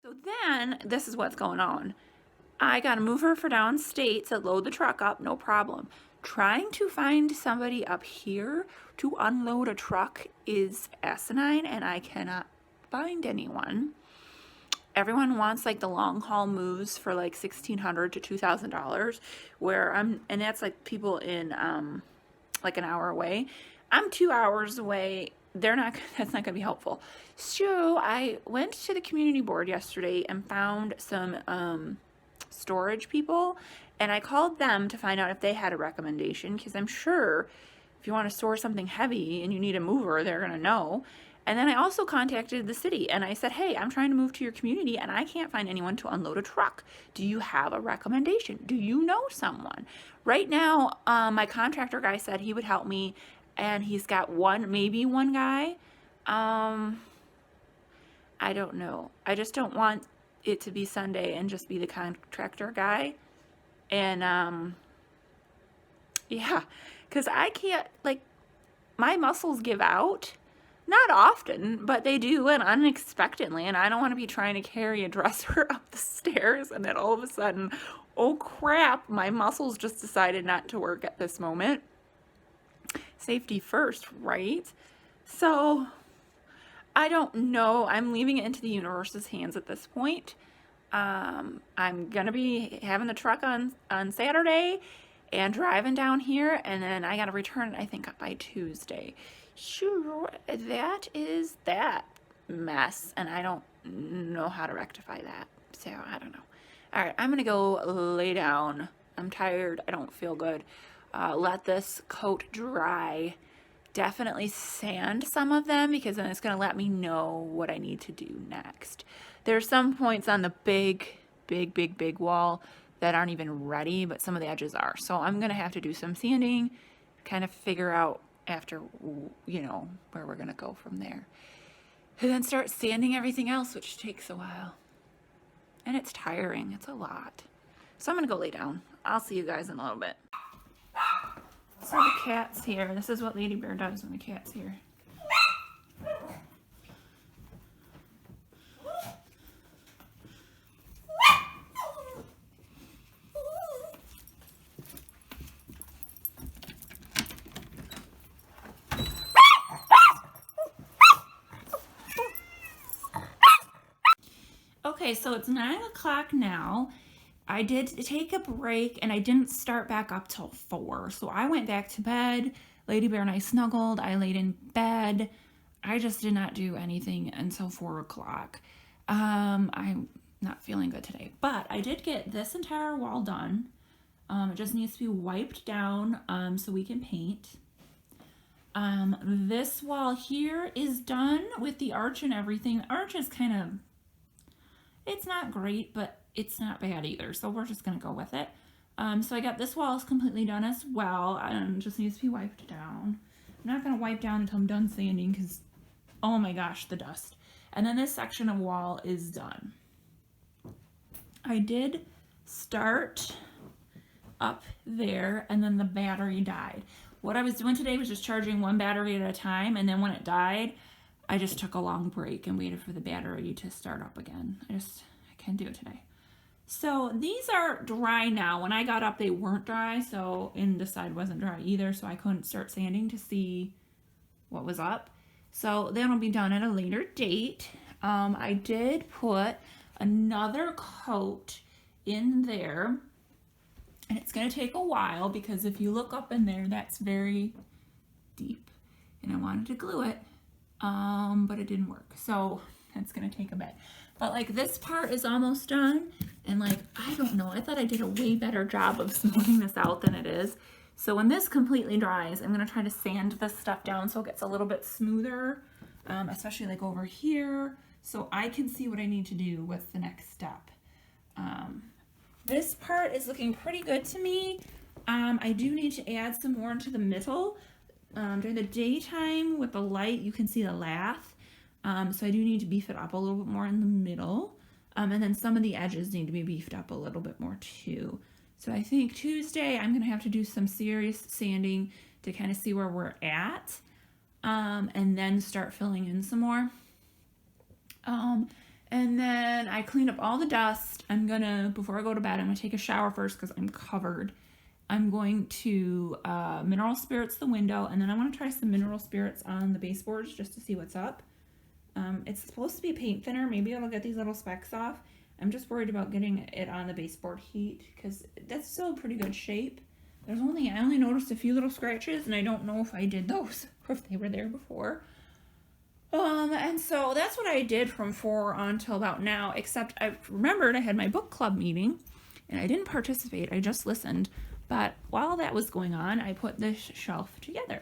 So then, this is what's going on. I got a mover for downstate to load the truck up, no problem. Trying to find somebody up here to unload a truck is asinine, and I cannot find anyone. Everyone wants like the long haul moves for like $1,600 to $2,000, and that's like people in like an hour away. I'm 2 hours away. That's not gonna be helpful. So I went to the community board yesterday and found some storage people, and I called them to find out if they had a recommendation, because I'm sure if you want to store something heavy and you need a mover, they're gonna know. And then I also contacted the city and I said, hey, I'm trying to move to your community and I can't find anyone to unload a truck. Do you have a recommendation? Do you know someone? Right now, my contractor guy said he would help me, and he's got maybe one guy. I don't know. I just don't want it to be Sunday and just be the contractor guy. And yeah, because I can't, like, my muscles give out. Not often, but they do, and unexpectedly, and I don't want to be trying to carry a dresser up the stairs and then all of a sudden, oh crap, my muscles just decided not to work at this moment. Safety first, right? So I don't know. I'm leaving it into the universe's hands at this point. I'm gonna be having the truck on Saturday and driving down here, and then I gotta return it, I think, by Tuesday. Sure, that is that mess, and I don't know how to rectify that, so I don't know. All right, I'm gonna go lay down. I'm tired. I don't feel good. Let this coat dry. Definitely sand some of them, because then it's gonna let me know what I need to do next. There's some points on the big wall that aren't even ready, but some of the edges are. So I'm gonna have to do some sanding, kind of figure out after, where we're gonna go from there. And then start sanding everything else, which takes a while. And it's tiring, it's a lot. So I'm gonna go lay down. I'll see you guys in a little bit. So the cat's here. This is what Lady Bear does when the cat's here. Okay, so it's 9 o'clock now. I did take a break and I didn't start back up till 4. So I went back to bed. Lady Bear and I snuggled. I laid in bed. I just did not do anything until 4 o'clock. I'm not feeling good today, but I did get this entire wall done. It just needs to be wiped down so we can paint. This wall here is done with the arch and everything. The arch is kind of, it's not great, but it's not bad either. So we're just going to go with it. So I got this wall is completely done as well. And just needs to be wiped down. I'm not going to wipe down until I'm done sanding because, oh my gosh, the dust. And then this section of wall is done. I did start up there and then the battery died. What I was doing today was just charging one battery at a time, and then when it died, I just took a long break and waited for the battery to start up again. I can't do it today. So these are dry now. When I got up, they weren't dry, and the side wasn't dry either, so I couldn't start sanding to see what was up. So that'll be done at a later date. I did put another coat in there, and it's going to take a while because if you look up in there, that's very deep, and I wanted to glue it. But it didn't work, so it's gonna take a bit. But like this part is almost done, and like I don't know, I thought I did a way better job of smoothing this out than it is. So when this completely dries, I'm gonna try to sand this stuff down so it gets a little bit smoother, especially like over here, so I can see what I need to do with the next step. This part is looking pretty good to me. I do need to add some more into the middle. During the daytime with the light, you can see the lath. So I do need to beef it up a little bit more in the middle. And then some of the edges need to be beefed up a little bit more too. So I think Tuesday I'm going to have to do some serious sanding to kind of see where we're at. And then start filling in some more. And then I cleaned up all the dust. Before I go to bed, I'm gonna take a shower first because I'm covered. I'm going to mineral spirits the window, and then I want to try some mineral spirits on the baseboards just to see what's up. It's supposed to be paint thinner. Maybe it'll get these little specks off. I'm just worried about getting it on the baseboard heat because that's still in pretty good shape. I only noticed a few little scratches, and I don't know if I did those or if they were there before. And so that's what I did from 4 until about now, except I remembered I had my book club meeting, and I didn't participate. I just listened. But while that was going on, I put this shelf together.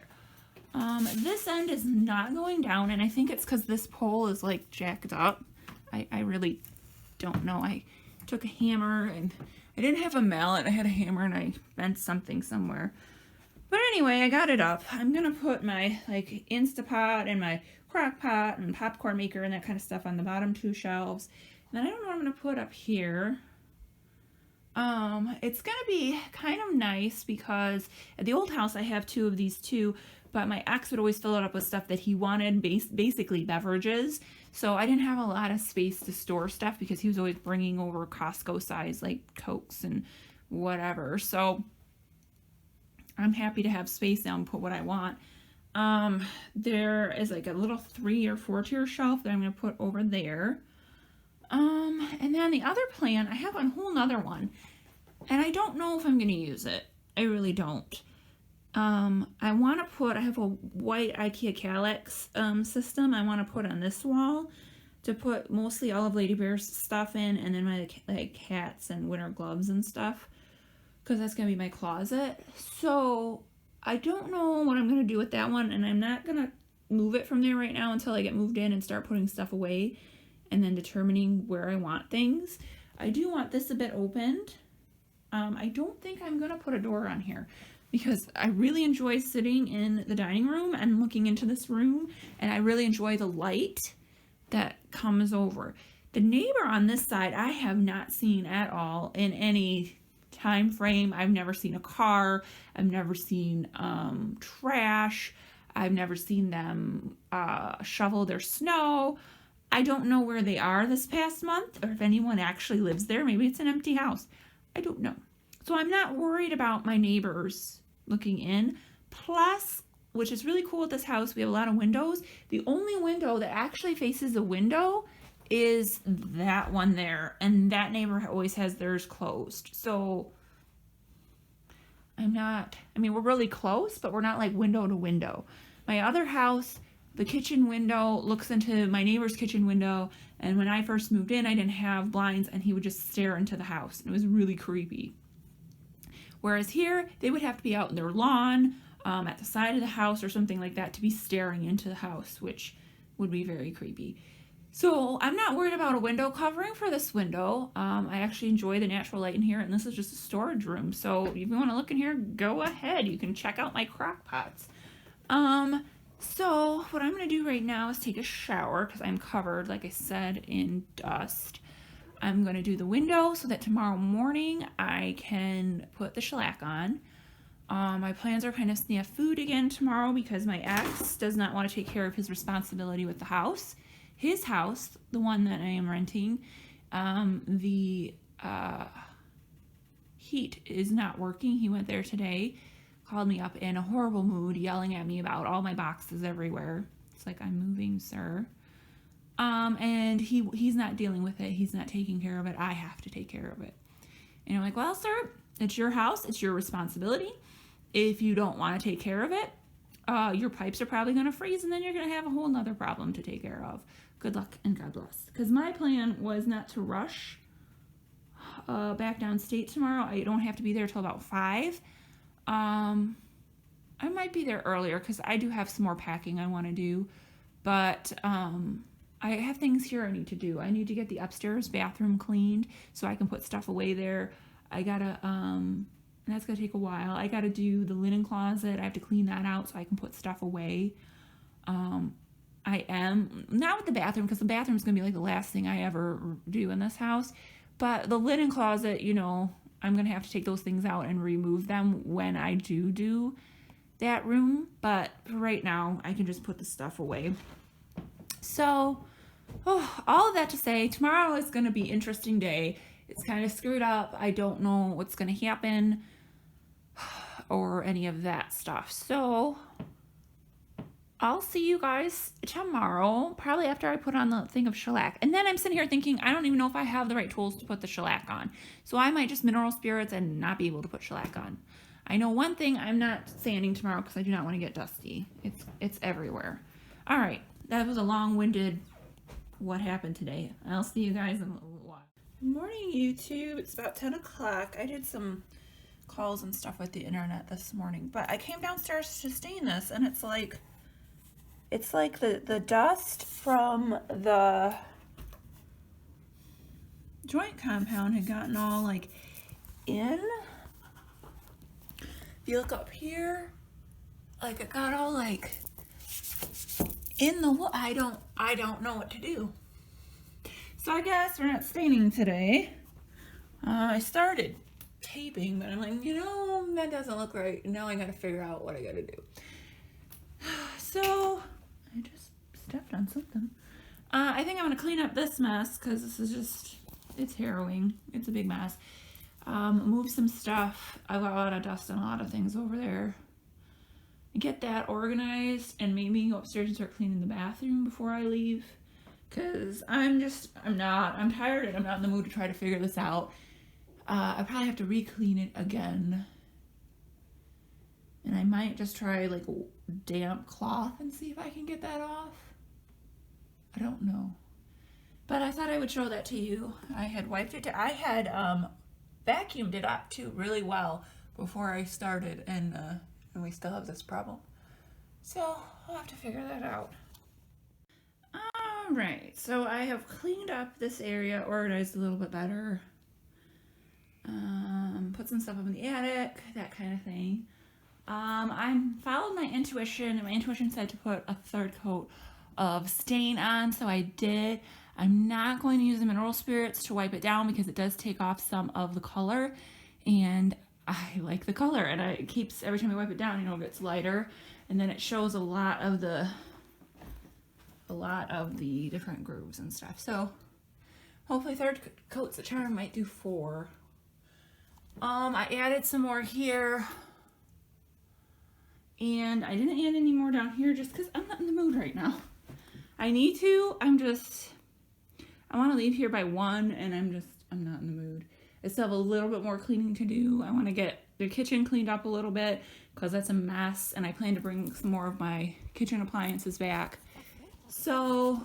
This end is not going down, and I think it's because this pole is like jacked up. I really don't know. I took a hammer, and I didn't have a mallet. I had a hammer, and I bent something somewhere. But anyway, I got it up. I'm gonna put my like Instapot and my crock pot and popcorn maker and that kind of stuff on the bottom 2 shelves. And then I don't know what I'm gonna put up here. It's gonna be kind of nice because at the old house I have 2 of these too, but my ex would always fill it up with stuff that he wanted, basically beverages. So I didn't have a lot of space to store stuff because he was always bringing over Costco size like Cokes and whatever. So I'm happy to have space now and put what I want. There is like a little 3 or 4 tier shelf that I'm going to put over there. And then the other plan, I have a whole nother one, and I don't know if I'm going to use it. I really don't. I have a white IKEA Calyx system I want to put on this wall to put mostly all of Lady Bear's stuff in, and then my like hats and winter gloves and stuff, because that's going to be my closet. So I don't know what I'm going to do with that one, and I'm not going to move it from there right now until I get moved in and start putting stuff away and then determining where I want things. I do want this a bit opened. I don't think I'm going to put a door on here because I really enjoy sitting in the dining room and looking into this room, and I really enjoy the light that comes over. The neighbor on this side I have not seen at all in any time frame. I've never seen a car. I've never seen trash. I've never seen them shovel their snow. I don't know where they are this past month or if anyone actually lives there. Maybe it's an empty house. I don't know. So I'm not worried about my neighbors looking in. Plus, which is really cool at this house, we have a lot of windows. The only window that actually faces a window is that one there, and that neighbor always has theirs closed. So we're really close, but we're not like window to window. My other house, the kitchen window looks into my neighbor's kitchen window, and when I first moved in, I didn't have blinds, and he would just stare into the house, and it was really creepy. Whereas here, they would have to be out in their lawn, at the side of the house or something like that to be staring into the house, which would be very creepy. So I'm not worried about a window covering for this window. I actually enjoy the natural light in here, and this is just a storage room. So if you want to look in here, go ahead. You can check out my crock pots. So what I'm going to do right now is take a shower because I'm covered, like I said, in dust. I'm going to do the window so that tomorrow morning I can put the shellac on. My plans are kind of sniff food again tomorrow because my ex does not want to take care of his responsibility with the house. His house, the one that I am renting, the heat is not working. He went there today, called me up in a horrible mood, yelling at me about all my boxes everywhere. It's like, I'm moving, sir. And he's not dealing with it. He's not taking care of it. I have to take care of it. And I'm like, well, sir, it's your house. It's your responsibility. If you don't want to take care of it, your pipes are probably going to freeze, and then you're going to have a whole nother problem to take care of. Good luck and God bless. Because my plan was not to rush back downstate tomorrow. I don't have to be there till about 5. I might be there earlier because I do have some more packing I want to do. But I have things here I need to do. I need to get the upstairs bathroom cleaned so I can put stuff away there. I gotta, and that's gonna take a while. I gotta do the linen closet. I have to clean that out so I can put stuff away. I am, not with the bathroom, because the bathroom's gonna be like the last thing I ever do in this house. But the linen closet, you know, I'm gonna have to take those things out and remove them when I do that room. But for right now, I can just put the stuff away. So Oh, all of that to say, tomorrow is going to be an interesting day. It's kind of screwed up. I don't know what's going to happen or any of that stuff. So I'll see you guys tomorrow, probably after I put on the thing of shellac. And then I'm sitting here thinking, I don't even know if I have the right tools to put the shellac on. So I might just mineral spirits and not be able to put shellac on. I know one thing, I'm not sanding tomorrow because I do not want to get dusty. It's everywhere. All right, that was a long-winded what happened today. I'll see you guys in a little while. Good morning, YouTube. It's about 10 o'clock. I did some calls and stuff with the internet this morning, but I came downstairs to stain this, and it's like the dust from the joint compound had gotten all like in. If you look up here, like it got all like in the wood. I don't know what to do. So I guess we're not staining today. I started taping, but I'm like, that doesn't look right. Now I gotta figure out what I gotta do. So I just stepped on something. I think I'm gonna clean up this mess because this is just, it's harrowing. It's a big mess. Move some stuff. I've got a lot of dust and a lot of things over there. Get that organized and maybe go upstairs and start cleaning the bathroom before I leave. Cause I'm tired and I'm not in the mood to try to figure this out. I probably have to re-clean it again. And I might just try like damp cloth and see if I can get that off. I don't know. But I thought I would show that to you. I had wiped it. I had vacuumed it up too really well before I started, and we still have this problem. So I'll have to figure that out. All right, so I have cleaned up this area, organized a little bit better. Put some stuff up in the attic, that kind of thing. I followed my intuition, and my intuition said to put a third coat of stain on, so I did. I'm not going to use the mineral spirits to wipe it down because it does take off some of the color, and I like the color, and it keeps, every time I wipe it down, it gets lighter, and then it shows a lot of the different grooves and stuff. So hopefully third coat's the charm. Might do 4. I added some more here, and I didn't add any more down here just because I'm not in the mood right now. I need to. I want to leave here by 1, and I'm not in the mood. I still have a little bit more cleaning to do. I want to get the kitchen cleaned up a little bit because that's a mess, and I plan to bring some more of my kitchen appliances back. So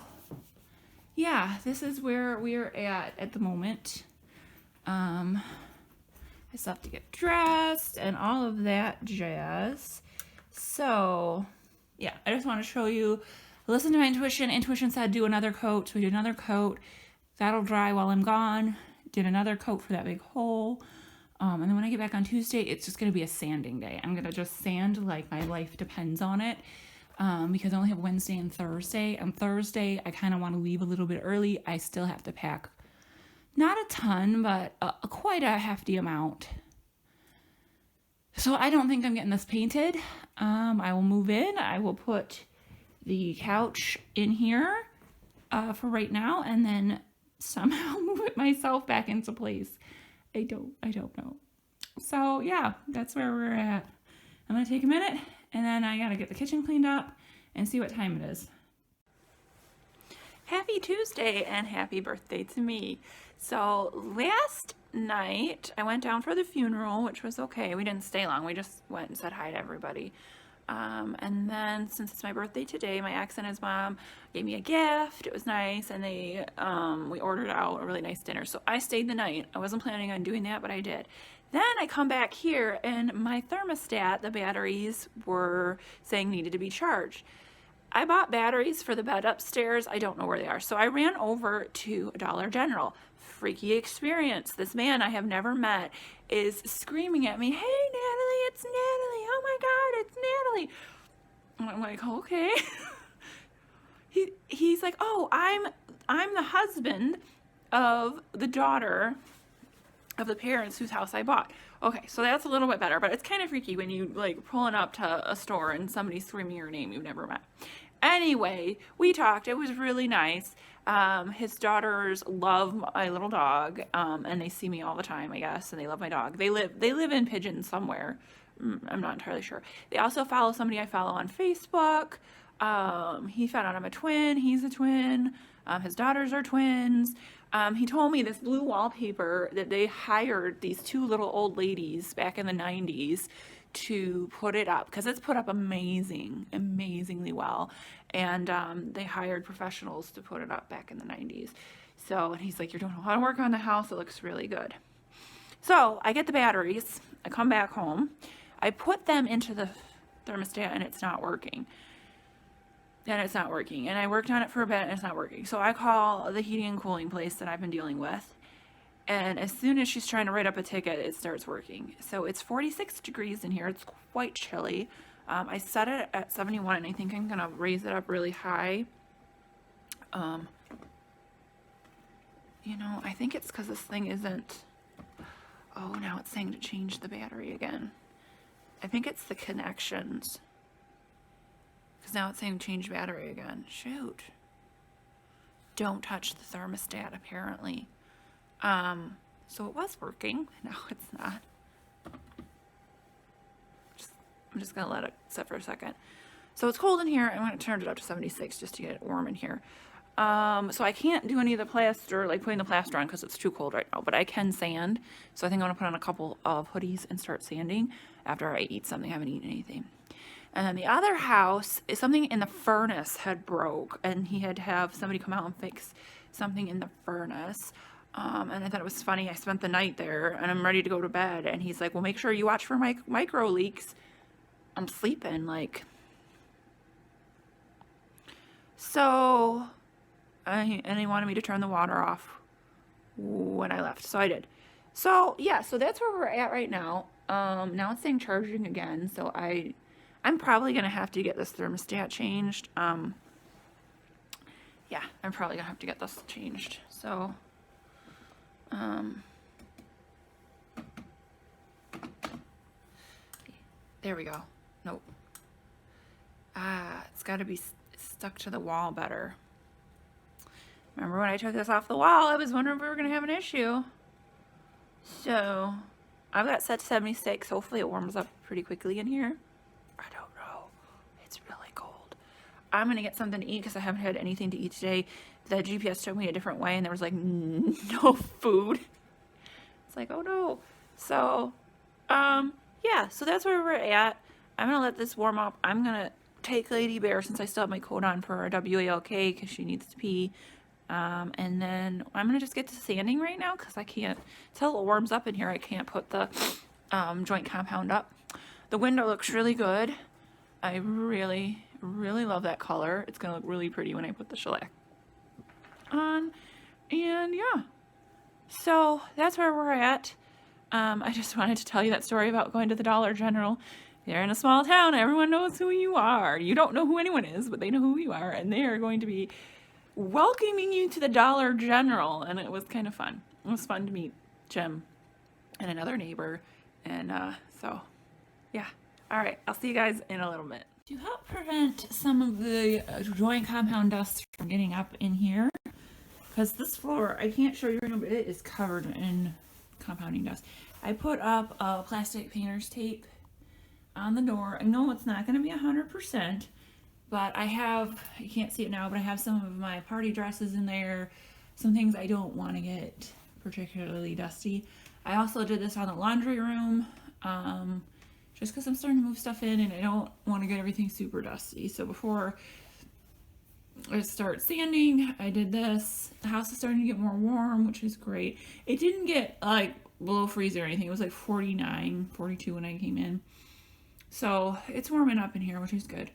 yeah, this is where we're at the moment. I still have to get dressed and all of that jazz. So yeah, I just want to show you, listen to my intuition. Intuition said do another coat, so we did another coat. That'll dry while I'm gone. Did another coat for that big hole. And then when I get back on Tuesday, it's just going to be a sanding day. I'm going to just sand like my life depends on it. Because I only have Wednesday and Thursday. On Thursday, I kind of want to leave a little bit early. I still have to pack, not a ton, but quite a hefty amount. So I don't think I'm getting this painted. I will move in. I will put the couch in here for right now, and then somehow move it myself back into place. I don't know. So yeah, that's where we're at. I'm gonna take a minute, and then I gotta get the kitchen cleaned up and see what time it is. Happy Tuesday and happy birthday to me. So last night I went down for the funeral, which was okay. We didn't stay long. We just went and said hi to everybody. And then since it's my birthday today, my ex and his mom gave me a gift. It was nice, and we ordered out a really nice dinner. So I stayed the night. I wasn't planning on doing that, but I did. Then I come back here, and my thermostat, the batteries were saying needed to be charged. I bought batteries for the bed upstairs. I don't know where they are. So I ran over to Dollar General. Freaky experience. This man I have never met is screaming at me, "Hey, Natalie, it's Natalie. Oh my God, it's Natalie." And I'm like, okay. He's like, "Oh, I'm the husband of the daughter of the parents whose house I bought. Okay, so that's a little bit better, but it's kind of freaky when you like pulling up to a store and somebody's screaming your name you've never met. Anyway, we talked. It was really nice. His daughters love my little dog, and they see me all the time, I guess, and they love my dog. They live in Pigeon somewhere. I'm not entirely sure. They also follow somebody I follow on Facebook. He found out I'm a twin. He's a twin. His daughters are twins. He told me this blue wallpaper that they hired these two little old ladies back in the 90s to put it up, because it's put up amazingly well, and they hired professionals to put it up back in the 90s. So, and he's like, you're doing a lot of work on the house, it looks really good. So I get the batteries, I come back home, I put them into the thermostat, and it's not working. And I worked on it for a bit, and it's not working. So I call the heating and cooling place that I've been dealing with, and as soon as she's trying to write up a ticket, it starts working. So it's 46 degrees in here. It's quite chilly. I set it at 71, and I think I'm gonna raise it up really high. You know, I think it's because this thing isn't... Oh, now it's saying to change the battery again. I think it's the connections. Because now it's saying change battery again. Shoot. Don't touch the thermostat, apparently. So it was working. No, it's not. I'm just going to let it sit for a second. So it's cold in here. I'm going to turn it up to 76 just to get it warm in here. So I can't do any of the plaster, like putting the plaster on, because it's too cold right now. But I can sand. So I think I'm going to put on a couple of hoodies and start sanding after I eat something. I haven't eaten anything. And then the other house, is something in the furnace had broke, and he had to have somebody come out and fix something in the furnace. And I thought it was funny. I spent the night there, and I'm ready to go to bed. And he's like, well, make sure you watch for micro leaks. I'm sleeping, like. So, and he wanted me to turn the water off when I left. So I did. So, yeah, so that's where we're at right now. Now it's saying charging again. So I'm probably going to have to get this thermostat changed. Yeah, I'm probably going to have to get this changed. So, there we go. Nope. It's got to be stuck to the wall better. Remember when I took this off the wall, I was wondering if we were going to have an issue. So, I've got set to 76. Hopefully it warms up pretty quickly in here. I don't know. It's really cold. I'm going to get something to eat because I haven't had anything to eat today. The GPS took me a different way, and there was like no food. It's like, oh no. So, yeah, so that's where we're at. I'm going to let this warm up. I'm going to take Lady Bear, since I still have my coat on, for a WALK because she needs to pee. And then I'm going to just get to sanding right now because I can't, until it warms up in here, I can't put the joint compound up. The window looks really good. I really love that color. It's going to look really pretty when I put the shellac on. And yeah, so that's where we're at. I just wanted to tell you that story about going to the Dollar General. They're in a small town. Everyone knows who you are. You don't know who anyone is, but they know who you are. And they are going to be welcoming you to the Dollar General. And it was kind of fun. It was fun to meet Jim and another neighbor. And so, yeah. All right. I'll see you guys in a little bit. To help prevent some of the joint compound dust from getting up in here, because this floor, I can't show you right now, but it is covered in compounding dust. I put up a plastic painter's tape on the door. I know it's not going to be 100%, but I have, you can't see it now, but I have some of my party dresses in there, some things I don't want to get particularly dusty. I also did this on the laundry room, just because I'm starting to move stuff in and I don't want to get everything super dusty. So before I start sanding, I did this. The house is starting to get more warm, which is great. It didn't get like below freeze or anything. It was like 49, 42 when I came in. So it's warming up in here, which is good.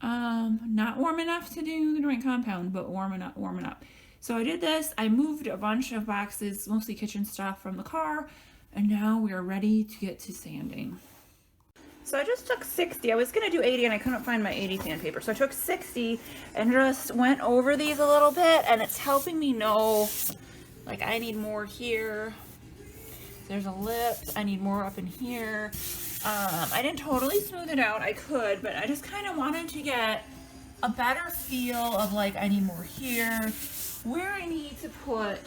Not warm enough to do the joint compound, but warming up. So I did this. I moved a bunch of boxes, mostly kitchen stuff, from the car, and now we are ready to get to sanding. So I just took 60. I was going to do 80 and I couldn't find my 80 sandpaper. So I took 60 and just went over these a little bit, and it's helping me know, like, I need more here. There's a lip. I need more up in here. I didn't totally smooth it out. I could, but I just kind of wanted to get a better feel of like I need more here. Where I need to put,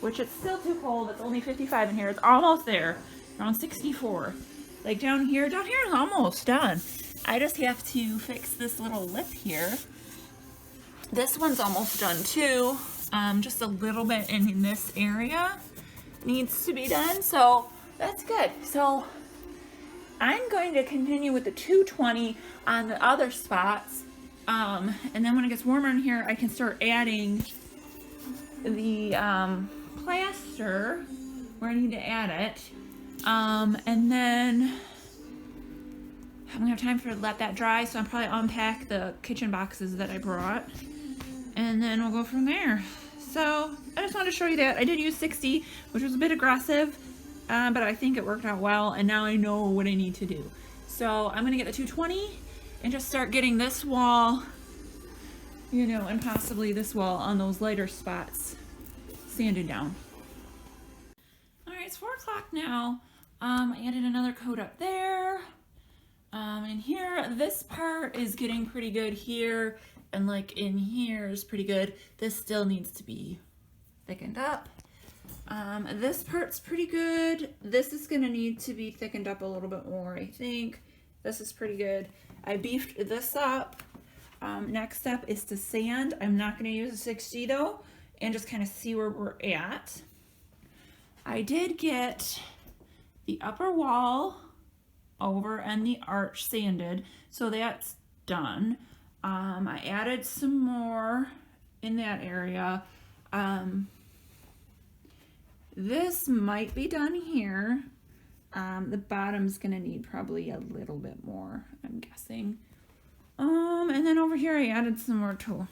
which it's still too cold. It's only 55 in here. It's almost there. Around 64. Like down here is almost done. I just have to fix this little lip here. This one's almost done too. Just a little bit in this area needs to be done. So that's good. So I'm going to continue with the 220 on the other spots. And then when it gets warmer in here, I can start adding the plaster where I need to add it. And then I'm gonna have time to let that dry, so I'll probably unpack the kitchen boxes that I brought, and then we'll go from there. So I just wanted to show you that. I did use 60, which was a bit aggressive, but I think it worked out well, and now I know what I need to do. So I'm gonna get the 220 and just start getting this wall, you know, and possibly this wall on those lighter spots sanded down. All right, it's 4 o'clock now. I added another coat up there. And here, this part is getting pretty good here, and like in here is pretty good. This still needs to be thickened up. This part's pretty good. This is gonna need to be thickened up a little bit more, I think. This is pretty good. I beefed this up. Next step is to sand. I'm not gonna use a 60 though, and just kind of see where we're at. I did get the upper wall over and the arch sanded, so that's done. I added some more in that area. This might be done here. The bottom's gonna need probably a little bit more, I'm guessing. And then over here I added some more too.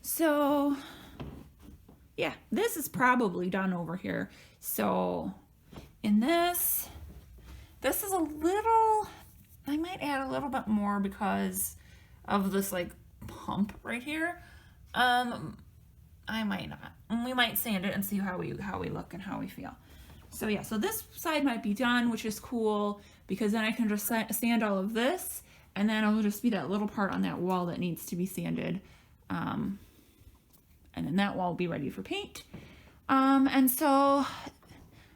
So yeah, this is probably done over here. So in this is a little, I might add a little bit more because of this like pump right here. I might not. We might sand it and see how we look and how we feel. So yeah, so this side might be done, which is cool because then I can just sand all of this, and then it'll just be that little part on that wall that needs to be sanded. And then that wall will be ready for paint. And so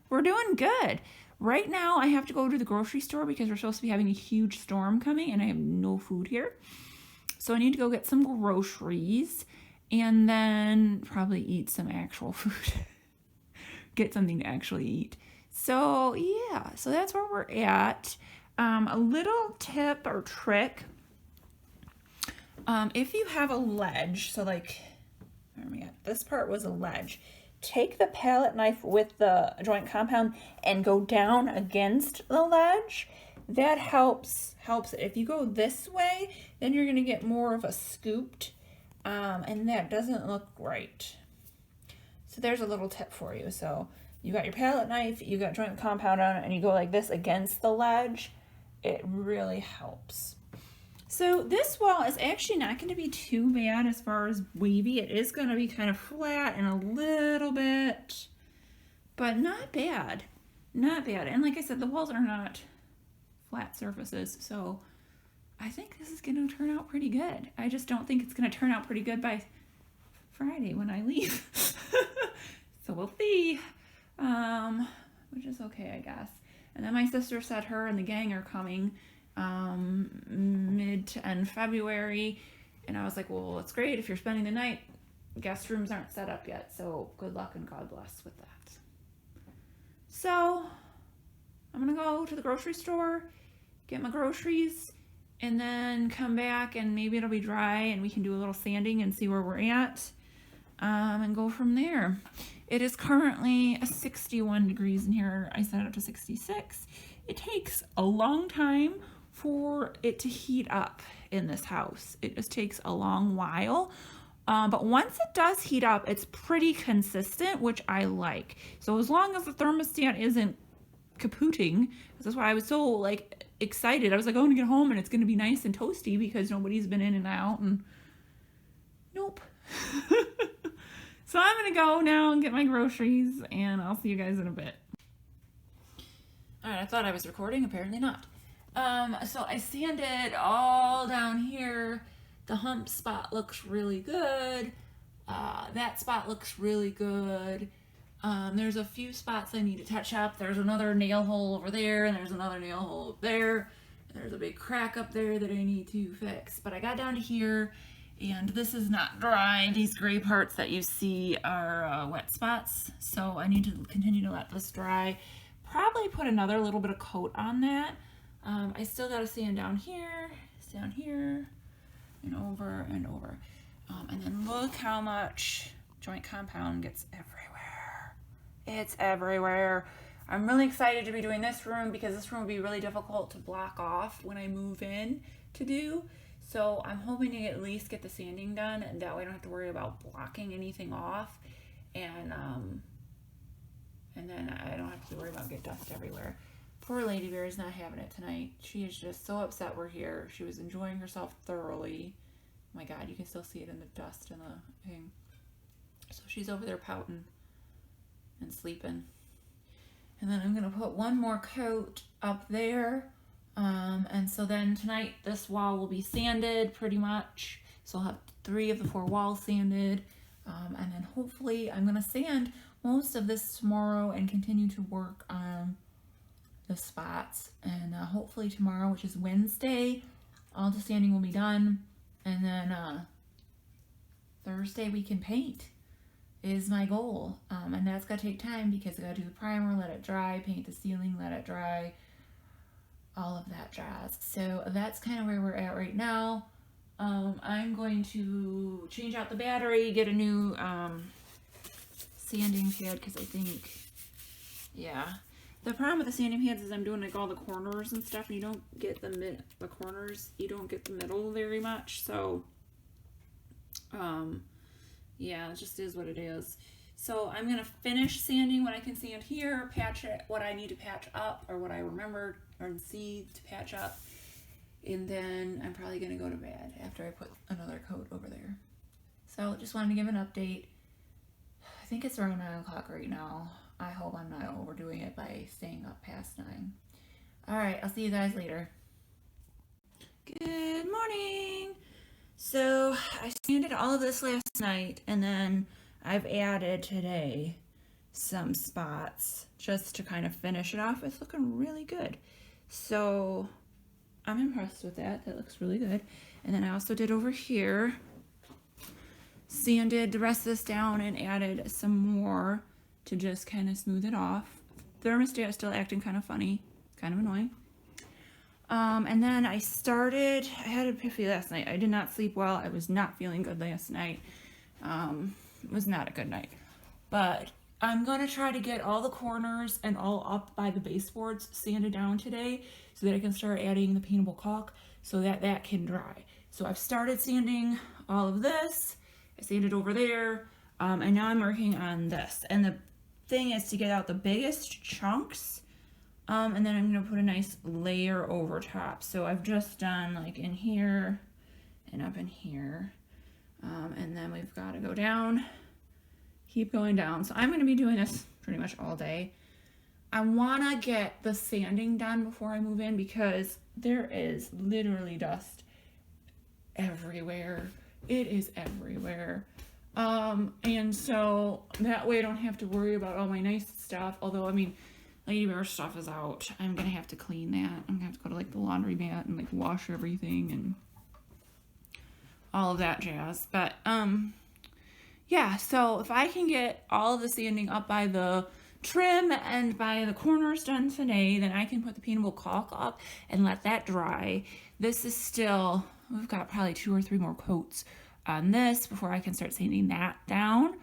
we're doing good. Right now I have to go to the grocery store because we're supposed to be having a huge storm coming and I have no food here. So I need to go get some groceries and then probably eat some actual food. Get something to actually eat. So yeah, so that's where we're at. A little tip or trick. If you have a ledge, so like, where am I at? This part was a ledge. Take the palette knife with the joint compound and go down against the ledge. That helps it. If you go this way, then you're gonna get more of a scooped, and that doesn't look right. So there's a little tip for you. So you got your palette knife, you got joint compound on it, and you go like this against the ledge. It really helps. So this wall is actually not going to be too bad as far as wavy. It is going to be kind of flat and a little bit, but not bad. Not bad. And like I said, the walls are not flat surfaces, so I think this is going to turn out pretty good. I just don't think it's going to turn out pretty good by Friday when I leave. So we'll see, which is okay, I guess. And then my sister said her and the gang are coming mid to end February, and I was like, well, it's great if you're spending the night. Guest rooms aren't set up yet, so good luck and God bless with that. So I'm gonna go to the grocery store, get my groceries, and then come back and maybe it'll be dry and we can do a little sanding and see where we're at, and go from there. It is currently 61 degrees in here. I set it up to 66. It takes a long time for it to heat up in this house. It just takes a long while. But once it does heat up, it's pretty consistent, which I like. So as long as the thermostat isn't kapooting, that's why I was so like excited. I was like, I'm gonna get home and it's gonna be nice and toasty because nobody's been in and out, and nope. So I'm going to go now and get my groceries, and I'll see you guys in a bit. All right, I thought I was recording. Apparently not. So I sanded all down here. The hump spot looks really good. That spot looks really good. There's a few spots I need to touch up. There's another nail hole over there, and there's another nail hole up there. And there's a big crack up there that I need to fix. But I got down to here, and this is not dry. These gray parts that you see are wet spots. So I need to continue to let this dry. Probably put another little bit of coat on that. I still got to sand down here, and over and over. And then look how much joint compound gets everywhere. It's everywhere. I'm really excited to be doing this room because this room will be really difficult to block off when I move in to do. So I'm hoping to at least get the sanding done, and that way I don't have to worry about blocking anything off. And then I don't have to worry about get dust everywhere. Poor Lady Bear is not having it tonight. She is just so upset we're here. She was enjoying herself thoroughly. Oh my God, you can still see it in the dust and the thing. So she's over there pouting and sleeping. And then I'm going to put one more coat up there. And so then tonight this wall will be sanded pretty much. So I'll have 3 of the 4 walls sanded. And then hopefully I'm going to sand most of this tomorrow and continue to work on the spots. And hopefully tomorrow, which is Wednesday, all the sanding will be done. And then Thursday we can paint is my goal. And that's going to take time because I got to do the primer, let it dry, paint the ceiling, let it dry, all of that jazz. So that's kind of where we're at right now. I'm going to change out the battery, get a new sanding pad because I think, yeah. The problem with the sanding pads is I'm doing like all the corners and stuff, and you don't get the corners, you don't get the middle very much. So, yeah, it just is what it is. So I'm going to finish sanding what I can sand here, patch it, what I need to patch up, or what I remember or see to patch up. And then I'm probably going to go to bed after I put another coat over there. So just wanted to give an update. I think it's around 9 o'clock right now. I hope I'm not overdoing it by staying up past 9. All right, I'll see you guys later. Good morning. So I sanded all of this last night, and then I've added today some spots just to kind of finish it off. It's looking really good. So I'm impressed with that. That looks really good. And then I also did over here, sanded the rest of this down and added some more to just kind of smooth it off. Thermostat is still acting kind of funny. It's kind of annoying. And then I had a epiphany last night. I did not sleep well. I was not feeling good last night. It was not a good night. But I'm going to try to get all the corners and all up by the baseboards sanded down today so that I can start adding the paintable caulk so that that can dry. So I've started sanding all of this. I sanded over there. And now I'm working on this. And the thing is to get out the biggest chunks. And then I'm going to put a nice layer over top. So I've just done like in here and up in here. And then we've got to go down, keep going down. So I'm going to be doing this pretty much all day. I want to get the sanding done before I move in because there is literally dust everywhere. It is everywhere. And so that way I don't have to worry about all my nice stuff. Although, I mean, Lady Bear stuff is out. I'm going to have to clean that. I'm going to have to go to like the laundry mat and like wash everything and all of that jazz. But, yeah, so if I can get all of the sanding up by the trim and by the corners done today, then I can put the paintable caulk up and let that dry. This is still, we've got probably 2 or 3 more coats on this before I can start sanding that down.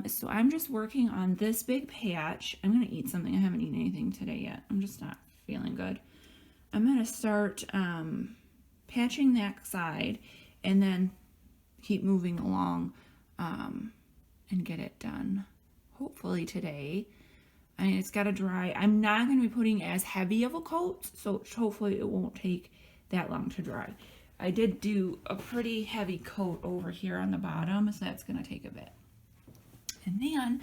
So I'm just working on this big patch. I'm going to eat something. I haven't eaten anything today yet. I'm just not feeling good. I'm going to start patching that side and then keep moving along and get it done. Hopefully today. I mean, it's got to dry. I'm not going to be putting as heavy of a coat, so hopefully it won't take that long to dry. I did do a pretty heavy coat over here on the bottom, so that's going to take a bit. And then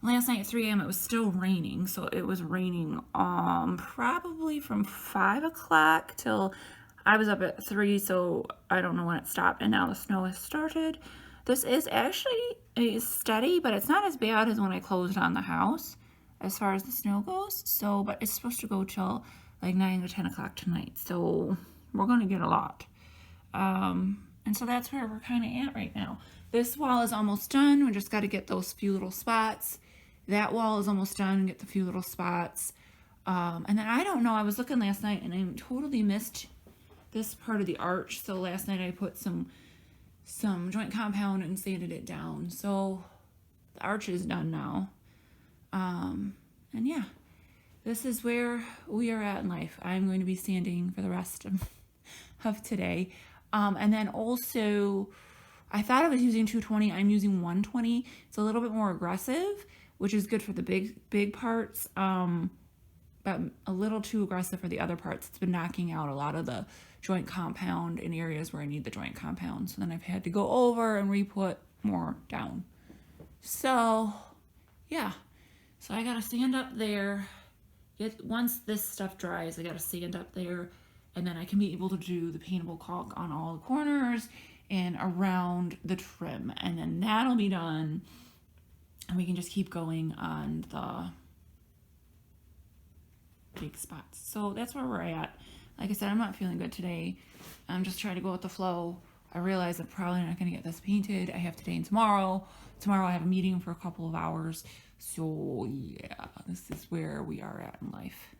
last night at 3 a.m. it was still raining. So it was raining probably from 5 o'clock till I was up at 3. So I don't know when it stopped. And now the snow has started. This is actually steady, but it's not as bad as when I closed on the house as far as the snow goes. So, but it's supposed to go till like 9 to 10 o'clock tonight. So we're going to get a lot. And so that's where we're kind of at right now. This wall is almost done. We just got to get those few little spots. That wall is almost done. Get the few little spots. And then I don't know. I was looking last night and I totally missed this part of the arch. So last night I put some joint compound and sanded it down. So the arch is done now. And yeah, this is where we are at in life. I'm going to be sanding for the rest of today. And then also, I thought I was using 220. I'm using 120. It's a little bit more aggressive, which is good for the big parts, but a little too aggressive for the other parts. It's been knocking out a lot of the joint compound in areas where I need the joint compound. So then I've had to go over and re-put more down. So, yeah. So I got to sand up there. Once this stuff dries, I got to sand up there. And then I can be able to do the paintable caulk on all the corners and around the trim. And then that'll be done. And we can just keep going on the big spots. So that's where we're at. Like I said, I'm not feeling good today. I'm just trying to go with the flow. I realize I'm probably not going to get this painted. I have today and tomorrow. Tomorrow I have a meeting for a couple of hours. So yeah, this is where we are at in life.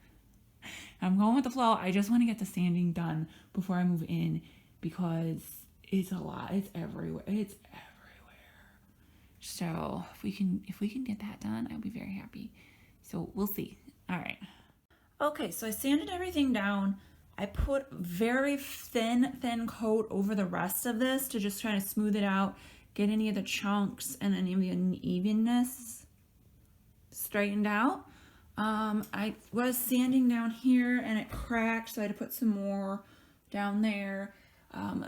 I'm going with the flow. I just want to get the sanding done before I move in because it's a lot. It's everywhere. It's everywhere. So if we can get that done, I'll be very happy. So we'll see. All right. Okay, so I sanded everything down. I put very thin coat over the rest of this to just try to smooth it out, get any of the chunks and any of the unevenness straightened out. I was sanding down here and it cracked, so I had to put some more down there.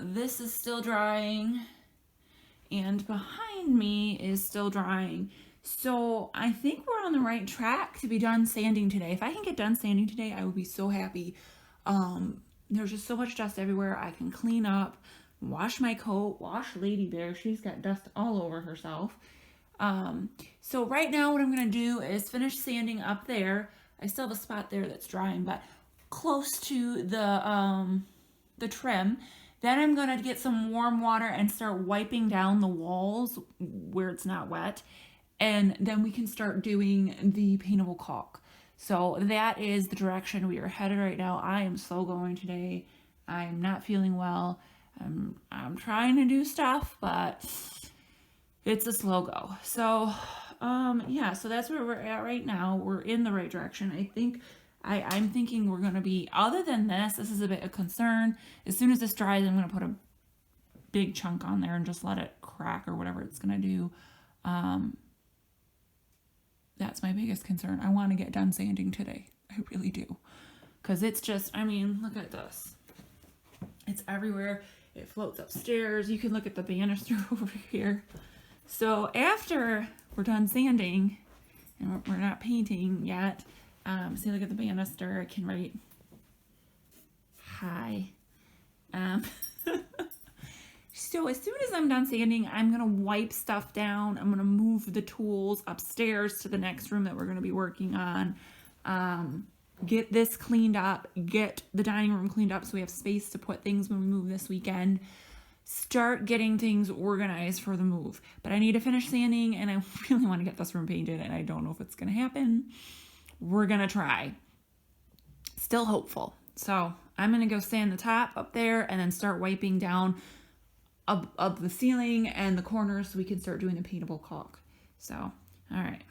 This is still drying and behind me is still drying. So I think we're on the right track to be done sanding today. If I can get done sanding today, I will be so happy. There's just so much dust everywhere. I can clean up, wash my coat, wash Lady Bear. She's got dust all over herself. So right now what I'm going to do is finish sanding up there. I still have a spot there that's drying, but close to the trim. Then I'm going to get some warm water and start wiping down the walls where it's not wet. And then we can start doing the paintable caulk. So that is the direction we are headed right now. I am slow going today. I'm not feeling well. I'm trying to do stuff, but it's a slow go. So, yeah, so that's where we're at right now. We're in the right direction. I think, I'm thinking we're going to be, other than this is a bit of concern. As soon as this dries, I'm going to put a big chunk on there and just let it crack or whatever it's going to do. That's my biggest concern. I want to get done sanding today. I really do. Because it's just, I mean, look at this. It's everywhere. It floats upstairs. You can look at the banister over here. So after we're done sanding, and we're not painting yet, see, look at the banister. I can write hi. So as soon as I'm done sanding, I'm going to wipe stuff down. I'm going to move the tools upstairs to the next room that we're going to be working on. Get this cleaned up, get the dining room cleaned up so we have space to put things when we move this weekend. Start getting things organized for the move. But I need to finish sanding and I really want to get this room painted and I don't know if it's going to happen. We're going to try. Still hopeful. So I'm going to go sand the top up there and then start wiping down up the ceiling and the corners so we can start doing the paintable caulk. So, all right.